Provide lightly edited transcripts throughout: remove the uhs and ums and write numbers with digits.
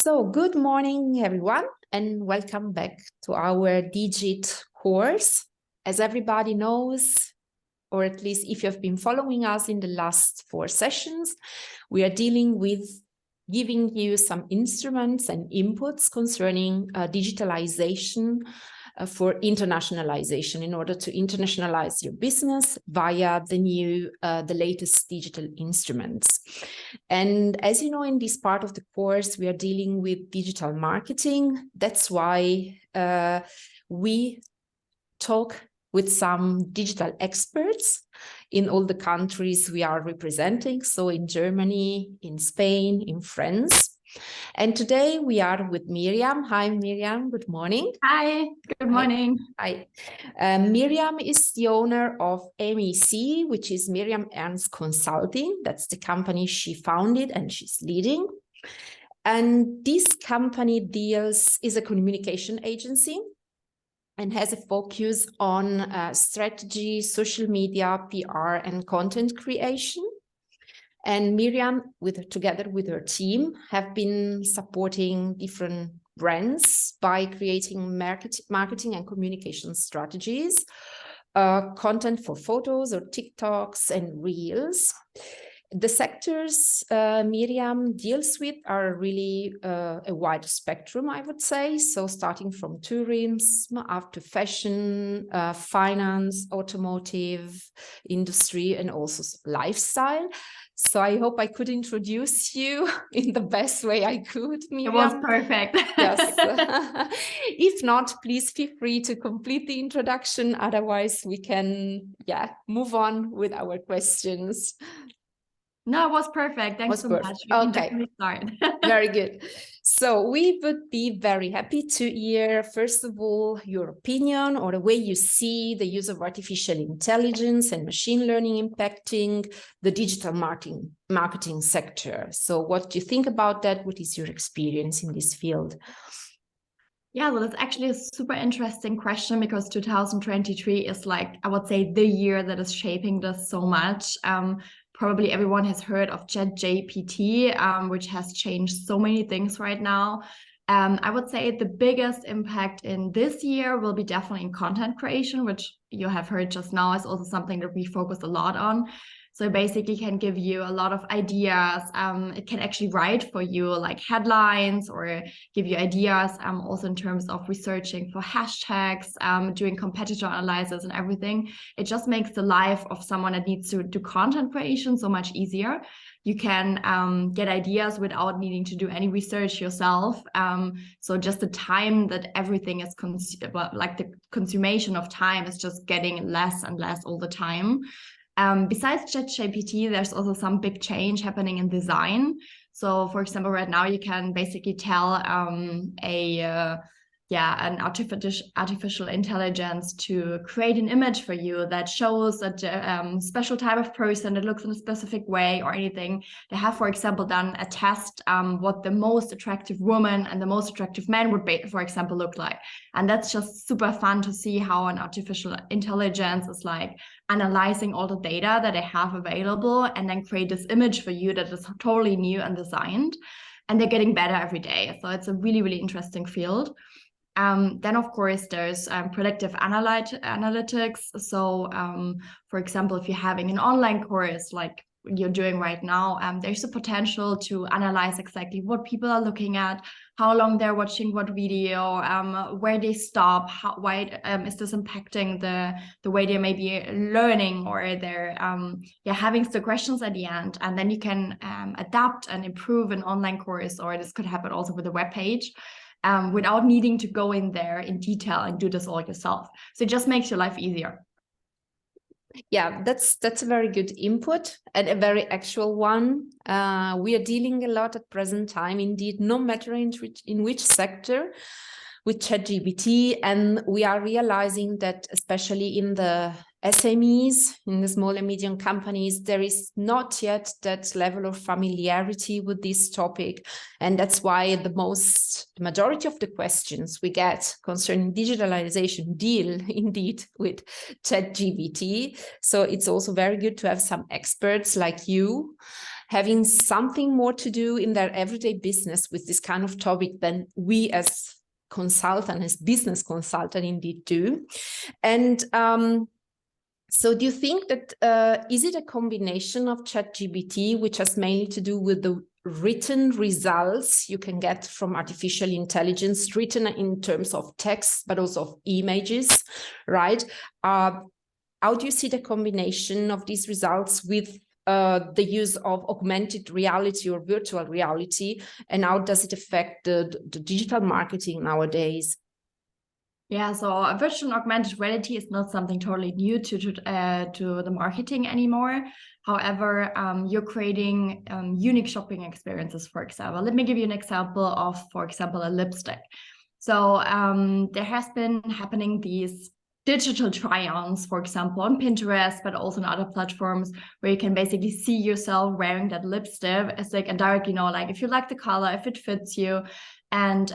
So good morning, everyone, and welcome back to our Digit course. As everybody knows, or at least if you have been following us in the last 4 sessions, we are dealing with giving you some instruments and inputs concerning digitalization for internationalization in order to internationalize your business via the latest digital instruments. And as you know, in this part of the course, we are dealing with digital marketing. That's why we talk with some digital experts in all the countries we are representing. So in Germany, in Spain, in France. And today we are with Miriam. Hi, Miriam. Good morning. Hi. Good morning. Hi. Miriam is the owner of MEC, which is Miriam Ernst Consulting. That's the company she founded and she's leading. And this company is a communication agency and has a focus on strategy, social media, PR, and content creation. And Miriam, together with her team, have been supporting different brands by creating marketing and communication strategies, content for photos or TikToks and Reels. The sectors Miriam deals with are really a wide spectrum, I would say. So starting from tourism, after fashion, finance, automotive, industry, and also lifestyle. So I hope I could introduce you in the best way I could, Miriam. It was perfect. Yes. If not, please feel free to complete the introduction. Otherwise, we can move on with our questions. No, it was perfect. Thanks so much. We can definitely start. Very good. So we would be very happy to hear, first of all, your opinion or the way you see the use of artificial intelligence and machine learning impacting the digital marketing sector. So what do you think about that? What is your experience in this field? Yeah, well, that's actually a super interesting question because 2023 is I would say, the year that is shaping this so much. Probably everyone has heard of ChatGPT, which has changed so many things right now. I would say the biggest impact in this year will be definitely in content creation, which you have heard just now is also something that we focus a lot on. So it basically can give you a lot of ideas. It can actually write for you like headlines or give you ideas also in terms of researching for hashtags, doing competitor analysis and everything. It just makes the life of someone that needs to do content creation so much easier. You can get ideas without needing to do any research yourself. So just the time that everything is, the consummation of time is just getting less and less all the time. Besides ChatGPT, there's also some big change happening in design. So, for example, right now you can basically tell an artificial intelligence to create an image for you that shows a special type of person that looks in a specific way or anything. They have, for example, done a test what the most attractive woman and the most attractive man would, for example, look like. And that's just super fun to see how an artificial intelligence is analyzing all the data that they have available and then create this image for you that is totally new and designed. And they're getting better every day. So it's a really, really interesting field. Then, of course, there's predictive analytics. So, for example, if you're having an online course like you're doing right now, there's a potential to analyze exactly what people are looking at, how long they're watching what video, where they stop, why is this impacting the way they may be learning, or they're having the questions at the end. And then you can adapt and improve an online course, or this could happen also with a web page. Without needing to go in there in detail and do this all yourself. So it just makes your life easier. Yeah, that's a very good input and a very actual one. We are dealing a lot at present time, indeed, no matter in which sector, with ChatGPT, and we are realizing that especially in the SMEs, in the small and medium companies, there is not yet that level of familiarity with this topic. And that's why the majority of the questions we get concerning digitalization deal indeed with ChatGPT. So it's also very good to have some experts like you. having something more to do in their everyday business with this kind of topic than we as consultant, as business consultant indeed do. And so do you think that, is it a combination of ChatGPT, which has mainly to do with the written results you can get from artificial intelligence, written in terms of text, but also of images, right? How do you see the combination of these results with the use of augmented reality or virtual reality, and how does it affect the digital marketing nowadays? Yeah, so virtual and augmented reality is not something totally new to the marketing anymore. However, you're creating unique shopping experiences, for example. Let me give you an example of, for example, a lipstick. So there has been happening these digital try-ons, for example, on Pinterest, but also on other platforms where you can basically see yourself wearing that lipstick and directly know, like, if you like the color, if it fits you. And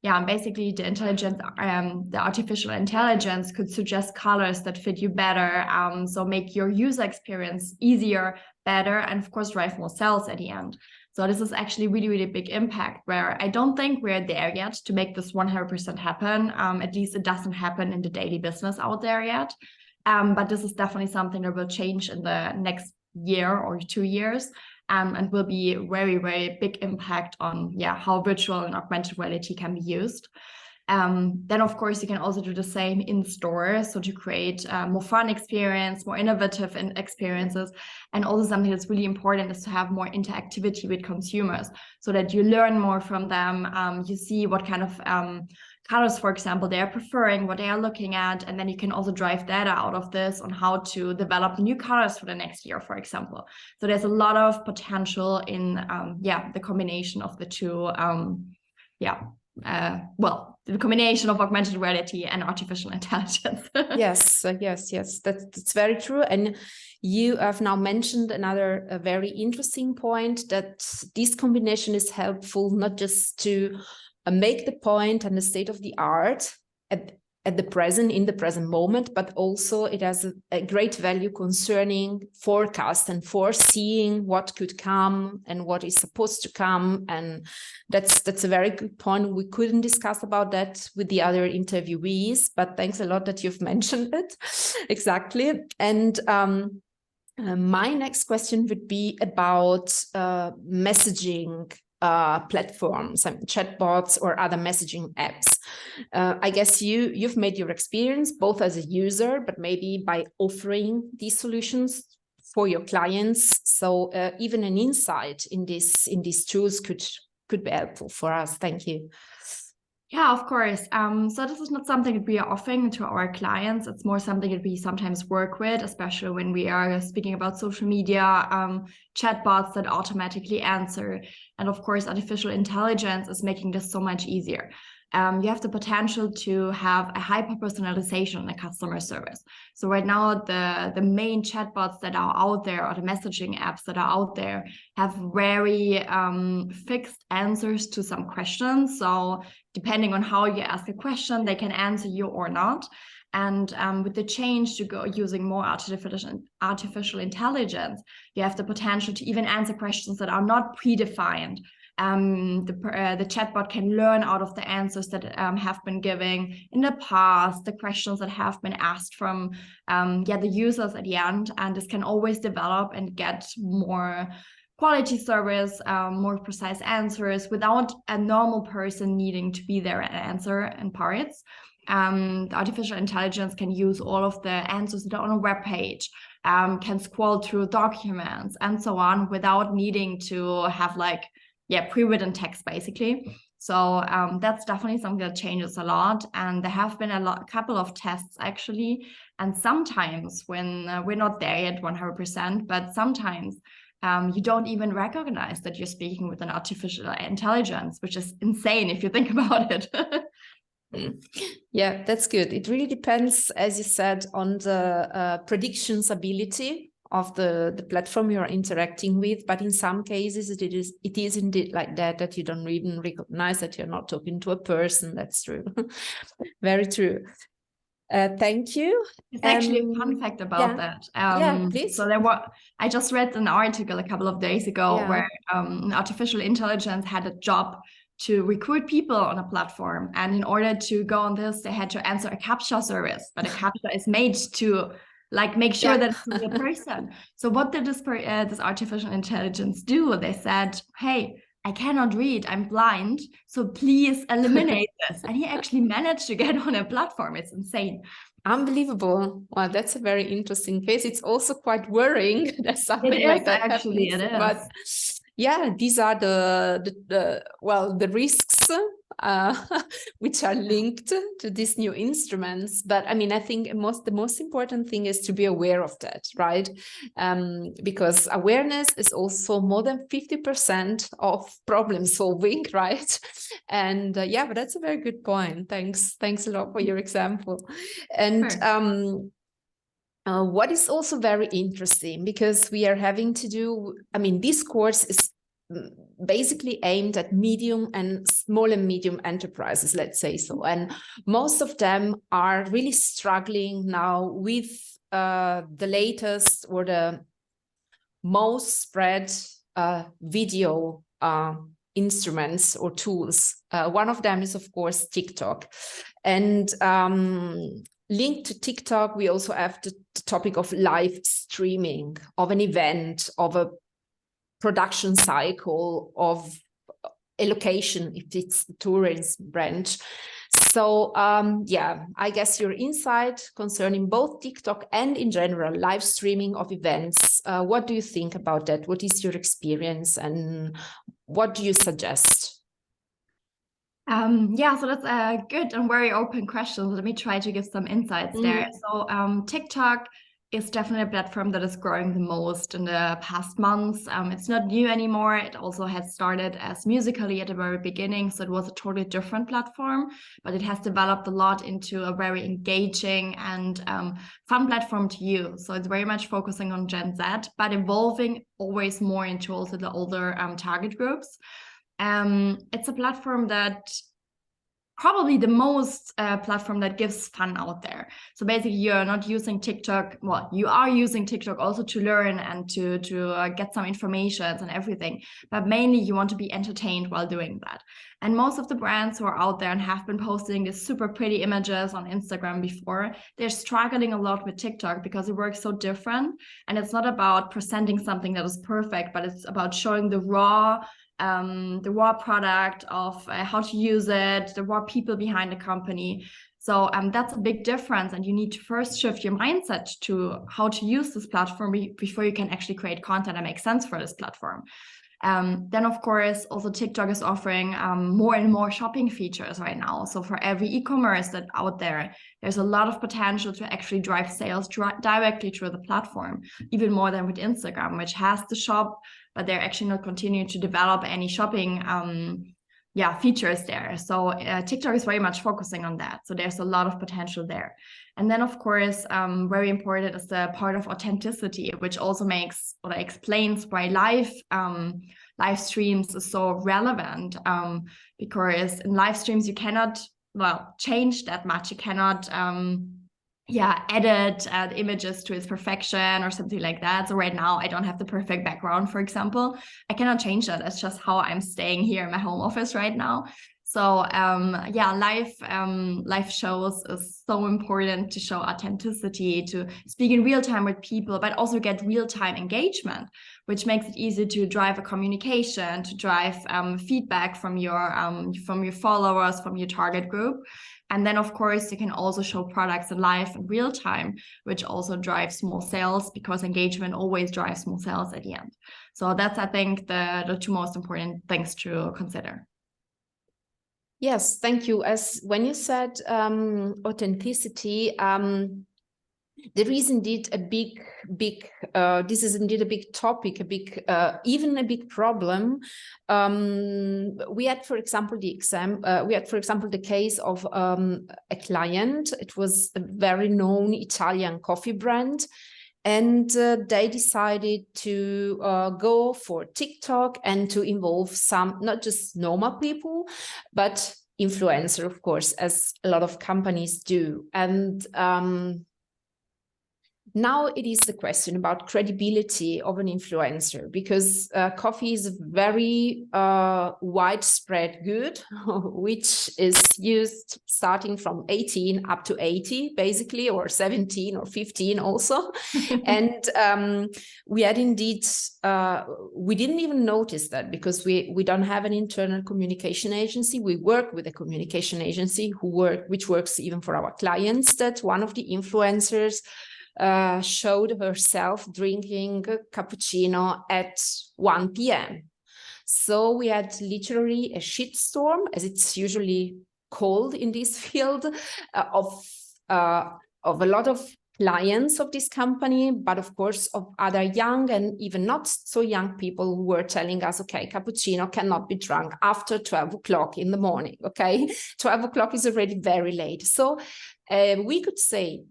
yeah, basically the artificial intelligence could suggest colors that fit you better. So make your user experience easier, better, and of course, drive more sales at the end. So this is actually really, really big impact, where I don't think we're there yet to make this 100% happen. At least it doesn't happen in the daily business out there yet. But this is definitely something that will change in the next year or 2 years. And will be very, very big impact on how virtual and augmented reality can be used. Then, of course, you can also do the same in store, so to create more fun experience, more innovative experiences. And also something that's really important is to have more interactivity with consumers, so that you learn more from them. You see what kind of colors, for example, they are preferring, what they are looking at, and then you can also drive data out of this on how to develop new colors for the next year, for example. So there's a lot of potential in the combination of the two. The combination of augmented reality and artificial intelligence. Yes, that's very true. And you have now mentioned another very interesting point, that this combination is helpful not just to make the point and the state of the art at the present, in the present moment, but also it has a great value concerning forecast and foreseeing what could come and what is supposed to come. And that's a very good point. We couldn't discuss about that with the other interviewees, but thanks a lot that you've mentioned it. Exactly. And my next question would be about messaging platforms, chatbots or other messaging apps. I guess you've made your experience both as a user, but maybe by offering these solutions for your clients. So even an insight in these tools could be helpful for us. Thank you. Yeah, of course. So this is not something that we are offering to our clients. It's more something that we sometimes work with, especially when we are speaking about social media, chatbots that automatically answer. And of course, artificial intelligence is making this so much easier. You have the potential to have a hyper-personalization in a customer service. So right now, the main chatbots that are out there, or the messaging apps that are out there, have very fixed answers to some questions. So depending on how you ask a question, they can answer you or not. And with the change to go using more artificial intelligence, you have the potential to even answer questions that are not predefined. The chatbot can learn out of the answers that have been given in the past, the questions that have been asked from the users at the end, and this can always develop and get more quality service, more precise answers without a normal person needing to be there and answer in parts. The artificial intelligence can use all of the answers that are on a web page, can scroll through documents and so on without needing to have pre-written text, basically. So that's definitely something that changes a lot. And there have been a couple of tests, actually. And sometimes when we're not there yet 100%, but sometimes you don't even recognize that you're speaking with an artificial intelligence, which is insane if you think about it. Yeah, that's good. It really depends, as you said, on the predictions ability of the platform you're interacting with, but in some cases it is indeed like that you don't even recognize that you're not talking to a person. That's true. Very true. Thank you. It's actually a fun fact about that. Please. So I just read an article a couple of days ago where artificial intelligence had a job to recruit people on a platform. And in order to go on this, they had to answer a CAPTCHA service, but a CAPTCHA is made to like make sure that it's a real person. So what did this artificial intelligence do? They said, hey, I cannot read, I'm blind, so please eliminate this. And he actually managed to get on a platform. It's insane. Unbelievable. Wow, that's a very interesting case. It's also quite worrying that something like that actually happens. It is. But yeah, these are the risks which are linked to these new instruments. But I mean, I think the most important thing is to be aware of that, right? Because awareness is also more than 50% of problem solving, right? And but that's a very good point. Thanks a lot for your example. And sure. What is also very interesting, because we are having to do, I mean, this course is basically aimed at medium and small and medium enterprises, let's say so. And most of them are really struggling now with the latest or the most spread video instruments or tools. One of them is, of course, TikTok. And linked to TikTok, we also have the topic of live streaming of an event, of a production cycle, of a location, if it's the tourism branch. So I guess your insight concerning both TikTok and in general live streaming of events, what do you think about that? What is your experience and what do you suggest? So that's a good and very open question. Let me try to give some insights there. So TikTok is definitely a platform that is growing the most in the past months. It's not new anymore. It also had started as Musical.ly at the very beginning, so it was a totally different platform, but it has developed a lot into a very engaging and fun platform to use. So it's very much focusing on Gen Z, but evolving always more into also the older target groups. It's a platform that probably the most platform that gives fun out there. So basically you're not using TikTok, well, you are using TikTok also to learn and to get some information and everything, but mainly you want to be entertained while doing that. And most of the brands who are out there and have been posting these super pretty images on Instagram before, they're struggling a lot with TikTok because it works so different. And it's not about presenting something that is perfect, but it's about showing the raw product of how to use it, the raw people behind the company. So that's a big difference. And you need to first shift your mindset to how to use this platform before you can actually create content that makes sense for this platform. Then, of course, also TikTok is offering more and more shopping features right now. So for every e-commerce that's out there, there's a lot of potential to actually drive sales directly through the platform, even more than with Instagram, which has the shop, but they're actually not continuing to develop any shopping features there. So TikTok is very much focusing on that. So there's a lot of potential there. And then, of course, very important is the part of authenticity, which also makes or explains why live streams is so relevant. Because in live streams, you cannot, change that much. You cannot edit the images to its perfection or something like that. So right now I don't have the perfect background, for example. I cannot change that. That's just how I'm staying here in my home office right now. So live shows is so important to show authenticity, to speak in real time with people, but also get real-time engagement, which makes it easy to drive a communication, to drive feedback from your followers, from your target group. And then, of course, you can also show products in live in real time, which also drives more sales, because engagement always drives more sales at the end. So that's, I think, the two most important things to consider. Yes, thank you. As when you said authenticity, there is indeed a big, this is indeed a big topic, even a big problem. We had, for example, the case of a client. It was a very known Italian coffee brand. And they decided to go for TikTok and to involve some, not just normal people, but influencer, of course, as a lot of companies do. And now it is the question about credibility of an influencer, because coffee is a very widespread good, which is used starting from 18 up to 80, basically, or 17 or 15 also. And we had indeed, we didn't even notice that, because we don't have an internal communication agency. We work with a communication agency which works even for our clients, that one of the influencers showed herself drinking cappuccino at 1 p.m. So we had literally a shitstorm, as it's usually called in this field, of a lot of clients of this company, but of course of other young and even not so young people who were telling us, okay, cappuccino cannot be drunk after 12 o'clock in the morning, okay? 12 o'clock is already very late. So we could say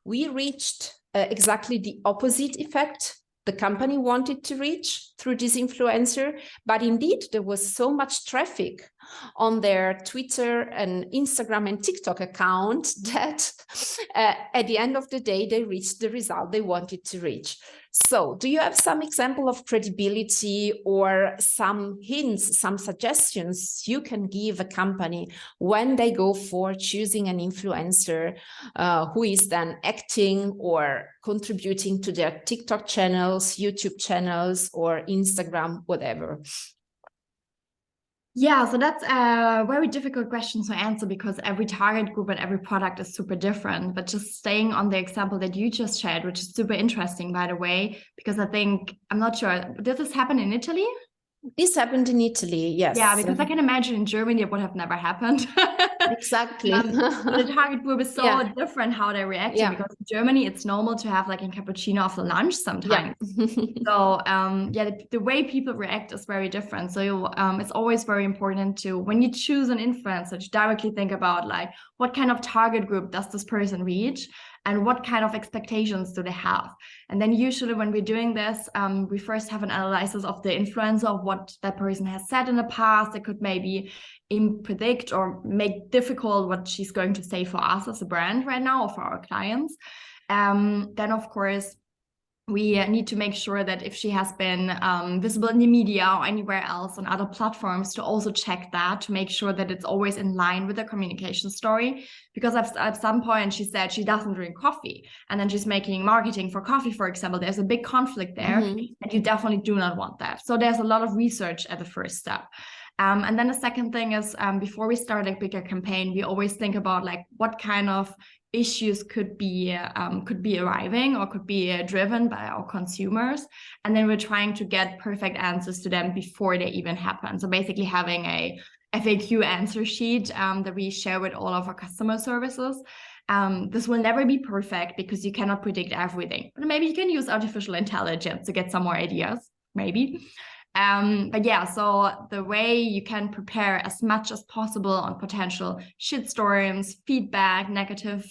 we reached exactly the opposite effect the company wanted to reach through this influencer. But indeed, there was so much traffic on their Twitter and Instagram and TikTok account that at the end of the day, they reached the result they wanted to reach. So do you have some example of credibility or some hints, some suggestions you can give a company when they go for choosing an influencer who is then acting or contributing to their TikTok channels, YouTube channels, or Instagram, whatever? Yeah, so that's a very difficult question to answer, because every target group and every product is super different. But just staying on the example that you just shared, which is super interesting, by the way, because I think, I'm not sure, did this happen in Italy? This happened in Italy, yes. Yeah, because I can imagine in Germany it would have never happened. Exactly. The target group is so different how they react, because in Germany it's normal to have like a cappuccino after lunch sometimes. So the way people react is very different. So it's always very important to, when you choose an influencer, to directly think about like, what kind of target group does this person reach, and what kind of expectations do they have? And then usually when we're doing this, we first have an analysis of the influencer, of what that person has said in the past. That could maybe predict or make difficult what she's going to say for us as a brand right now, or for our clients. Then of course, we need to make sure that if she has been visible in the media or anywhere else on other platforms, to also check that, to make sure that it's always in line with the communication story. Because at some point she said she doesn't drink coffee, and then she's making marketing for coffee, for example. There's a big conflict there, and you definitely do not want that. So there's a lot of research at the first step. And then the second thing is, before we start a bigger campaign, we always think about like, what kind of issues could be arriving or could be driven by our consumers, and then we're trying to get perfect answers to them before they even happen. So basically having a FAQ answer sheet that we share with all of our customer services. This will never be perfect, because you cannot predict everything, but maybe you can use artificial intelligence to get some more ideas, maybe. But yeah, so the way you can prepare as much as possible on potential shitstorms, feedback, negative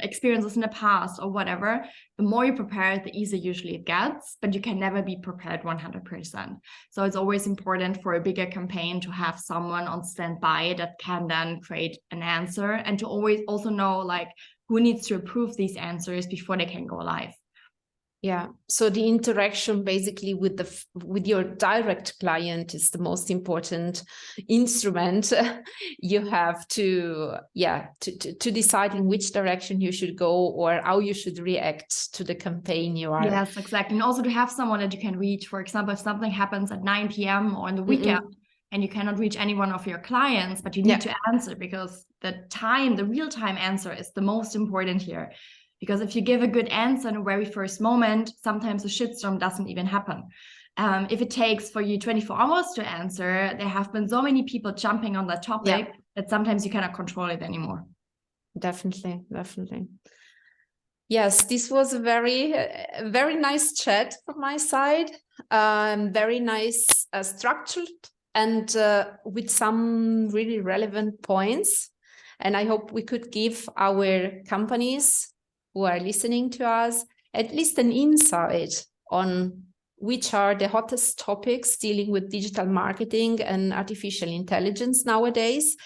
experiences in the past or whatever, the more you prepare, the easier usually it gets, but you can never be prepared 100%. So it's always important for a bigger campaign to have someone on standby that can then create an answer, and to always also know like who needs to approve these answers before they can go live. Yeah, so the interaction basically with your direct client is the most important instrument you have to decide in which direction you should go, or how you should react to the campaign you are. Yes, exactly. And also to have someone that you can reach. For example, if something happens at 9 p.m. or on the weekend, and you cannot reach any one of your clients, but you need to answer, because the real-time answer is the most important here. Because if you give a good answer in the very first moment, sometimes a shitstorm doesn't even happen. If it takes for you 24 hours to answer, there have been so many people jumping on that topic that sometimes you cannot control it anymore. Definitely. Yes, this was a very nice chat from my side. Very nice, structured, and with some really relevant points. And I hope we could give our companies who are listening to us at least an insight on which are the hottest topics dealing with digital marketing and artificial intelligence nowadays.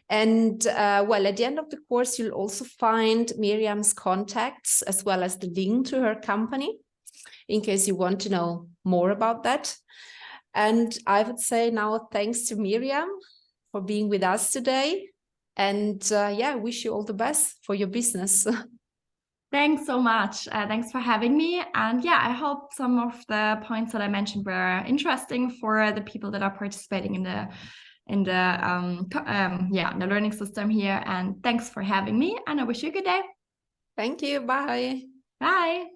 And well, at the end of the course, you'll also find Miriam's contacts as well as the link to her company in case you want to know more about that. And I would say now thanks to Miriam for being with us today. And yeah, wish you all the best for your business. Thanks so much. Thanks for having me. And yeah, I hope some of the points that I mentioned were interesting for the people that are participating in the learning system here. And thanks for having me. And I wish you a good day. Thank you. Bye. Bye.